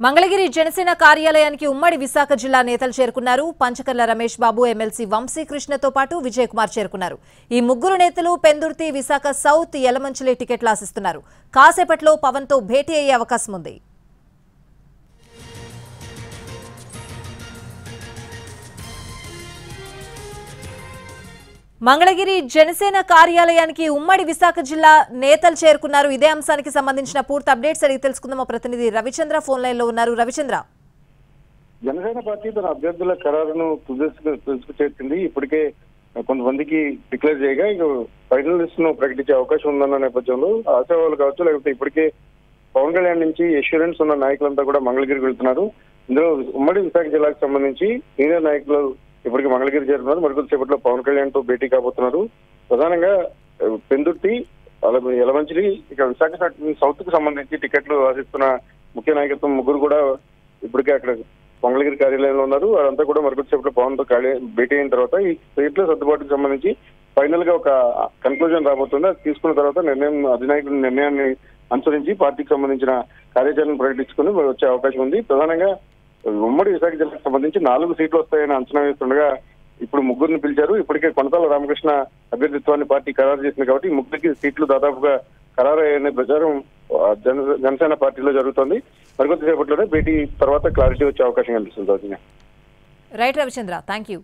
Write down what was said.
మంగళగిరి జనసేన కార్యాలయానికి ఉమ్మడి విశాఖ జిల్లా నేతలు చేరుకున్నారు. పంచకర్ల రమేష్ బాబు, ఎమ్మెల్సీ వంశీకృష్ణతో పాటు విజయ్ కుమార్ చేరుకున్నారు. ఈ ముగ్గురు నేతలు పెందుర్తి, విశాఖ సౌత్, యలమంచిలి టికెట్లు ఆశిస్తున్నారు. కాసేపట్లో పవన్ తో భేటీ అయ్యే అవకాశం ఉంది. మంగళగిరి జనసేన కార్యాలయానికి ఉమ్మడి విశాఖ జిల్లా నేతలు చేరుకున్నారు. ఇదే అంశానికి సంబంధించిన పూర్తి అప్డేట్స్ అడిగి తెలుసుకుందాం. మా ప్రతినిధి రవిచంద్ర ఫోన్ లైన్ లో ఉన్నారు. రవిచంద్ర, జనసేన పార్టీ తన అభ్యర్థుల ఖరారును తుదకు చేర్చింది. ఇప్పటికే కొంతమందికి డిక్లేర్ చేయగా ఇక ఫైనల్ లిస్ట్ ను ప్రకటించే అవకాశం ఉందన్న నేపథ్యంలో ఆశావాళ్ళు కావచ్చు, లేకపోతే ఇప్పటికే పవన్ కళ్యాణ్ నుంచి ఎష్యూరెన్స్ ఉన్న నాయకులంతా కూడా మంగళగిరికి వెళ్తున్నారు. ఇందులో ఉమ్మడి విశాఖ జిల్లాకు సంబంధించి సీనియర్ నాయకులు ఇప్పటికి మంగళగిరి చేరుతున్నారు. మరికొద్దిసేపట్లో పవన్ కళ్యాణ్ తో భేటీ కాబోతున్నారు. ప్రధానంగా పెందుర్తి, యలమంచిలి, ఇక విశాఖ సౌత్ కు సంబంధించి టికెట్లు ఆశిస్తున్న ముఖ్య నాయకత్వం ముగ్గురు కూడా ఇప్పటికే అక్కడ మంగళగిరి కార్యాలయంలో ఉన్నారు. వారంతా కూడా మరికొద్దిసేపట్లో పవన్ తో భేటీ అయిన తర్వాత ఈ సీట్ల సర్దుబాటుకు సంబంధించి ఫైనల్ గా ఒక కన్క్లూజన్ రాబోతుంది. అది తీసుకున్న తర్వాత అధినాయకుడి నిర్ణయాన్ని అనుసరించి పార్టీకి సంబంధించిన కార్యాచరణను ప్రకటించుకుని వచ్చే అవకాశం ఉంది. ప్రధానంగా ఉమ్మడి విశాఖ జిల్లాకు సంబంధించి 4 సీట్లు వస్తాయని అంచనా వేస్తుండగా ఇప్పుడు ముగ్గురిని పిలిచారు. ఇప్పటికే కొనతాల రామకృష్ణ అభ్యర్థిత్వాన్ని పార్టీ ఖరారు చేసింది కాబట్టి ముగ్గురికి సీట్లు దాదాపుగా ఖరారయ్యనే ప్రచారం జనసేన పార్టీలో జరుగుతోంది. మరికొద్దిసేపట్లోనే భేటీ తర్వాత క్లారిటీ వచ్చే అవకాశం కనిపిస్తుంది. Right Ravichandra, thank you.